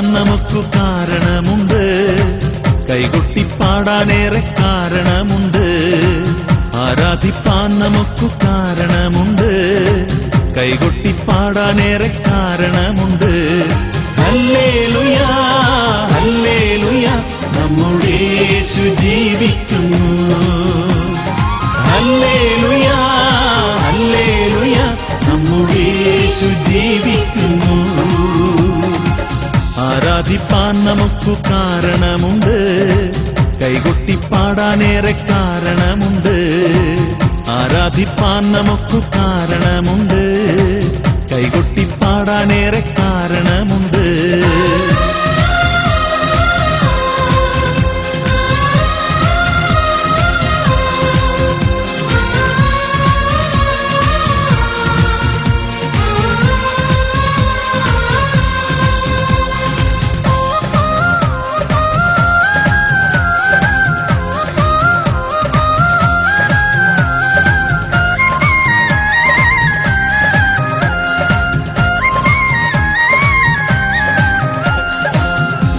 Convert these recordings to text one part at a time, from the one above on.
ആരാധിപ്പാൻ നമുക്ക് കാരണമുണ്ട്, കൈകൊട്ടിപ്പാടാനേറെ കാരണമുണ്ട്. ആരാധിപ്പാൻ നമുക്ക് കാരണമുണ്ട്, കൈകൊട്ടിപ്പാടാനേറെ കാരണമുണ്ട്. ഹല്ലേലൂയ ഹല്ലേലൂയ നമ്മുടെ യേശു ജീവിക്കുന്നു. ഹല്ലേലൂയ ഹല്ലേലൂയ നമ്മുടെ യേശു ജീവിക്കുന്നു. ആരാധിപ്പാൻ നമുക്ക് കാരണമുണ്ട്, കൈകൊട്ടിപ്പാടാനേറെ കാരണമുണ്ട്. ആരാധിപ്പാൻ നമുക്ക് കാരണമുണ്ട്, കൈകൊട്ടിപ്പാടാനേറെ കാരണമുണ്ട്.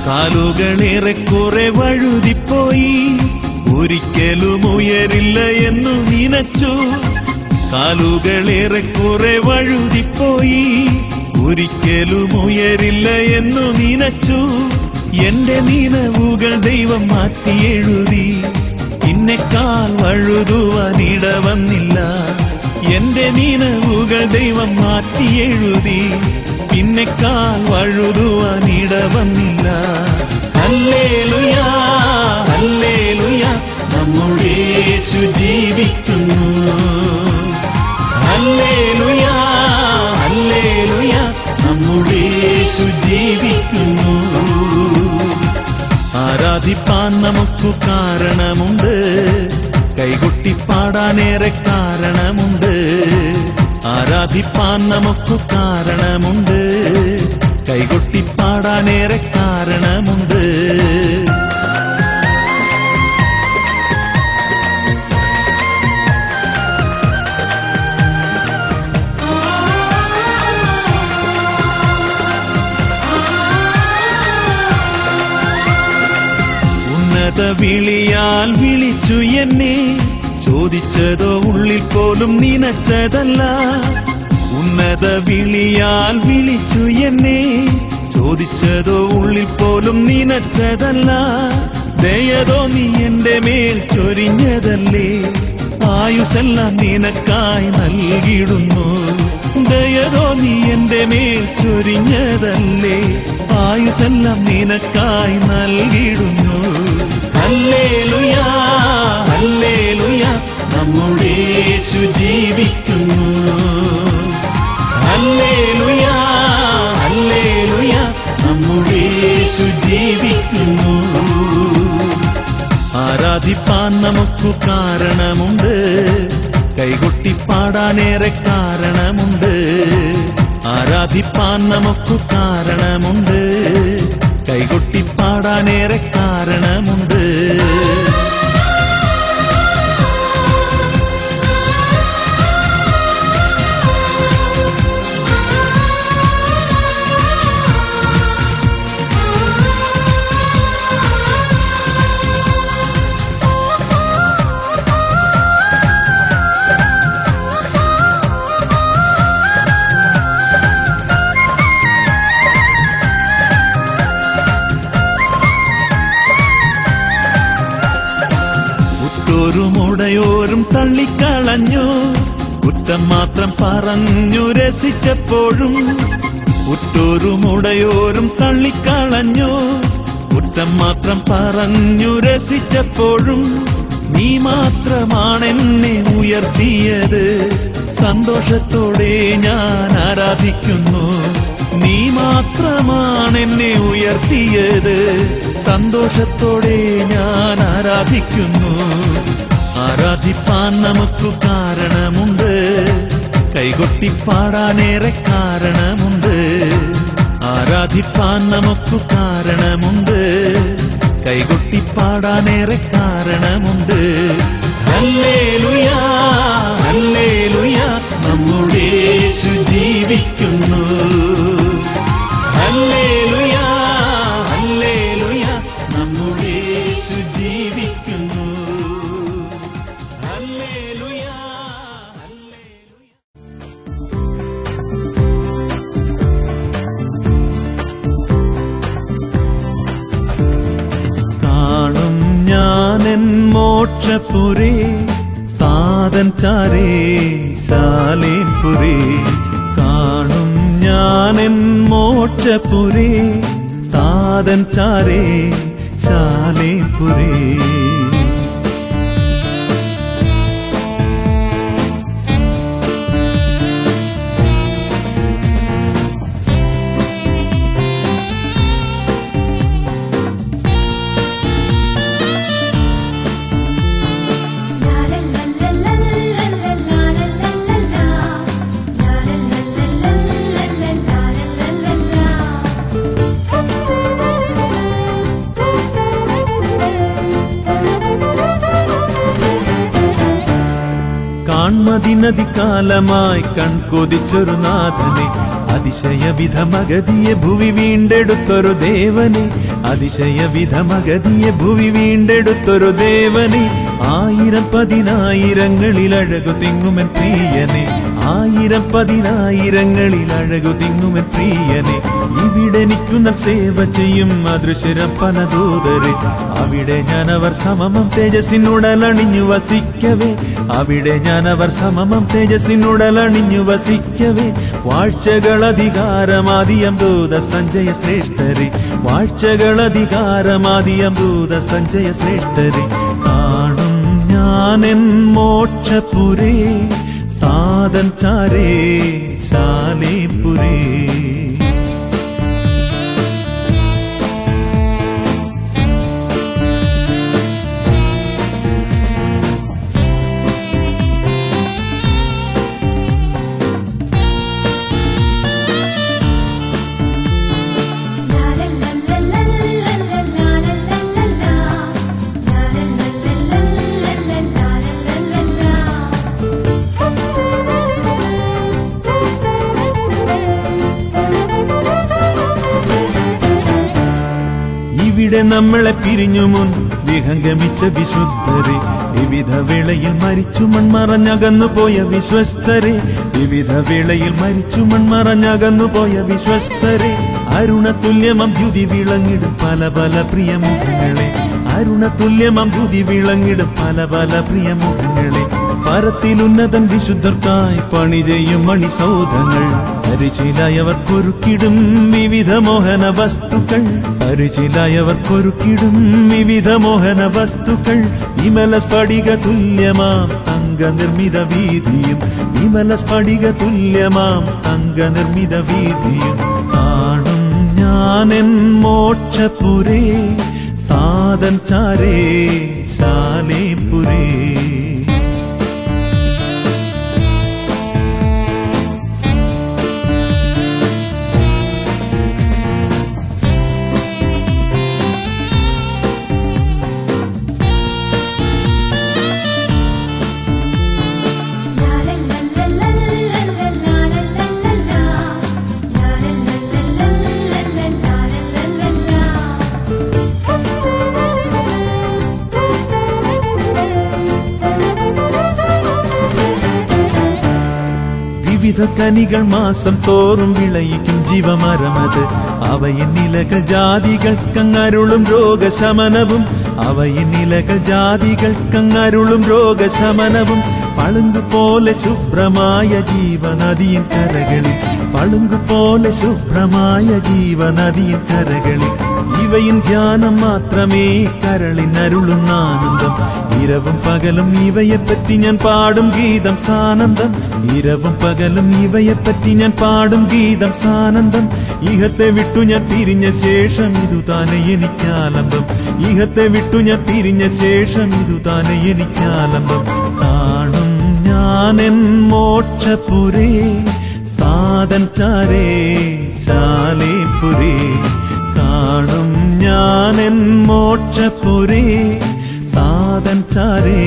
കാലുകളേറെക്കുറെ വഴുതിപ്പോയി, ഒരിക്കലും ഉയരില്ല എന്നു നനച്ചു. കാലുകളേറെക്കുറെ വഴുതിപ്പോയി, ഒരിക്കലും ഉയരില്ല എന്നു നനച്ചു. എന്റെ നിലവുകൾ ദൈവം മാറ്റി എഴുതി, ഇന്നെക്കാൾ വഴുതുവാനിട വന്നില്ല. എന്റെ നിലവുകൾ ദൈവം മാറ്റി എഴുതി, പിന്നെക്കാൽ വഴുതുവാനിട വന്നില്ല. ഹല്ലേലൂയ ഹല്ലേലൂയ നമ്മുടെ യേശു ജീവിക്കുന്നു. ഹല്ലേലൂയ ഹല്ലേലൂയ നമ്മുടെ യേശു ജീവിക്കുന്നു. ആരാധിപ്പാൻ നമുക്ക് കാരണമുണ്ട്, കൈകൊട്ടിപ്പാടാനേറെ കാരണമുണ്ട്. ആരാധിപ്പാൻ നമുക്ക് കാരണമുണ്ട്, കൈകൊട്ടിപ്പാടാനേറെ കാരണമുണ്ട്. ഉന്നത വിളിയാൽ വിളിച്ചു എന്നെ, ചോദിച്ചതോ ഉള്ളിൽ പോലും നനച്ചതല്ല. ഉന്നത വിളിയാൽ വിളിച്ചു എന്നെ, ചോദിച്ചതോ ഉള്ളിൽ പോലും നനച്ചതല്ല. ദയതോ നീ എന്റെ മേൽ ചൊരിഞ്ഞതല്ലേ, ആയുസെല്ലാം നിനക്കായി നൽകിടുന്നു. ദയതോ നീ എന്റെ മേൽ ചൊരിഞ്ഞതല്ലേ, ആയുസെല്ലാം നിനക്കായി നൽകിടുന്നു. ഹല്ലേലൂയ ഹല്ലേലൂയ നമ്മുടെ യേശു ജീവിക്കുന്നു. ഹല്ലേലൂയ ഹല്ലേലൂയ നമ്മുടെ യേശു ജീവിക്കുന്നു. ആരാധിപ്പാൻ നമുക്ക് കാരണമുണ്ട്, കൈകൊട്ടിപ്പാടാനേറെ കാരണമുണ്ട്. ആരാധിപ്പാൻ നമുക്ക് കാരണമുണ്ട്, കൈകൊട്ടിപ്പാടാനേറെ കാരണമുണ്ട്. ഉടയോരും തള്ളിക്കളഞ്ഞു, കുറ്റം മാത്രം പറഞ്ഞു രസിച്ചപ്പോഴും. ഉറ്റോരും ഉടയോരും തള്ളിക്കളഞ്ഞു, കുറ്റം മാത്രം പറഞ്ഞു രസിച്ചപ്പോഴും. നീ മാത്രമാണെന്നെ ഉയർത്തിയത്, സന്തോഷത്തോടെ ഞാൻ ആരാധിക്കുന്നു. നീ മാത്രമാണെന്നെ ഉയർത്തിയത്, സന്തോഷത്തോടെ ഞാൻ ആരാധിക്കുന്നു. ആരാധിപ്പാൻ നമുക്ക് കാരണമുണ്ട്, കൈകൊട്ടിപ്പാടാനേറെ കാരണമുണ്ട്. ആരാധിപ്പാൻ നമുക്ക് കാരണമുണ്ട്, കൈകൊട്ടിപ്പാടാനേറെ കാരണമുണ്ട്. ഹല്ലേലൂയ ഹല്ലേലൂയ നമ്മുടെ യേശു ജീവിക്കുന്നു. ഹല്ലേലൂയ മോക്ഷപുരേ താതൻ ചാരേ ശാലേംപുരേ കാണും ഞാനെൻ മോക്ഷപുരേ താതൻ ചാരേ ശാലേംപുരേ കാൺമതിനതികാലമായി കൺകൊതിച്ചൊരു നാഥനെ അതിശയവിധമഗതിയെ ഭുവി വീണ്ടെടുത്തൊരു ദേവനെ അതിശയവിധമഗതിയെ ഭുവി വീണ്ടെടുത്തൊരു ദേവനെ ആയിരം പതിനായിരങ്ങളിൽ അഴകു തിങ്ങുമൻ പ്രിയനെ ആയിരം പതിനായിരങ്ങളിൽ അഴകു തിങ്ങുമൻ പ്രിയനെ ഇവിടെ നിൽക്കുന്ന സേവ ചെയ്യും അദൃശ്യരം പല ദൂതരെ അവിടെ ഞാനവർ സമമം തേജസ്സിനുടലണിഞ്ഞു വസിക്കവേ അവിടെ ഞാനവർ സമമം തേജസ്സിനുടലണിഞ്ഞു വസിക്കവേ വാഴ്ചകളധികാരമാദിയം ദൂത സഞ്ജയ ശ്രേഷ്ഠരെ വാഴ്ചകളധികാരമാദിയം ദൂത സഞ്ജയ ശ്രേഷ്ഠരെ കാണും ഞാനെൻ മോക്ഷപുരേ താതൻ ചാരേ ശാലേംപുരേ ഇവിടെ നമ്മളെ പിരിഞ്ഞു മുൻ വിഹംഗമിച്ച വിശുദ്ധരെ വിവിധ വേളയിൽ മരിച്ചു മൺമറഞ്ഞകന്നു പോയ വിശ്വസ്തരെ വിവിധ വേളയിൽ മരിച്ചു മൺമറഞ്ഞകന്നു പോയ വിശ്വസ്തരെ അരുണതുല്യമം ദ്യുതി വിളങ്ങിടും പല പല പ്രിയമുഖങ്ങളെ അരുണതുല്യമം ദ്യുതി വിളങ്ങിടും പല പല പ്രിയമുഖങ്ങളെ പരത്തിലുന്നതൻ വിശുദ്ധർക്കായി പണി ചെയ്യും മണിസൗധങ്ങൾ പരിചിലായവർക്കൊരുക്കിടും വിവിധ മോഹന വസ്തുക്കൾ പരിചിലായവർക്കൊരുക്കിടും വിവിധ മോഹന വസ്തുക്കൾ വിമല സ്ഫടിക തുല്യമാം തങ്ക നിർമ്മിത വീതിയും വിമല സ്ഫടിക തുല്യമാം തങ്ക നിർമ്മിത വീതിയും കാണും ഞാനെൻ മോക്ഷപുരേ താതൻ ചാരേ ശാലേംപുരേ വിവിധ കനികൾ മാസം തോറും വിളയിക്കും ജീവമരമത് അവയിൻ നിലകൾ ജാതികൾക്കങ്ങരുളും രോഗശമനവും അവയിൻ നിലകൾ ജാതികൾക്കങ്ങരുളും രോഗശമനവും പളുങ്കുപോലെ ശുഭ്രമായ ജീവനദിയിൻ കരകളിൽ പളുങ്കുപോലെ ശുഭ്രമായ ജീവനദിയിൻ കരകളിൽ ഇവയിൻ ധ്യാനം മാത്രമേ കരളിനരുളുന്ന ആനന്ദം ഇരവും പകലും ഇവയെപ്പറ്റി ഞാൻ പാടും ഗീതം സാനന്ദം ഇരവും പകലും ഇവയെപ്പറ്റി ഞാൻ പാടും ഗീതം സാനന്ദം ഇഹത്തെ വിട്ടു ഞാൻ പിരിഞ്ഞ ശേഷം ഇതു താനെ എനിക്കാലംബം ഇഹത്തെ വിട്ടു ഞാൻ പിരിഞ്ഞ ശേഷം ഇതു താനെ എനിക്കാലംബം കാണും ഞാനെൻ മോക്ഷപുരേ താതൻ ചാരേ ശാലേംപുരേ കാണും ഞാനെൻ മോക്ഷപുരേ താതൻ ചാരേ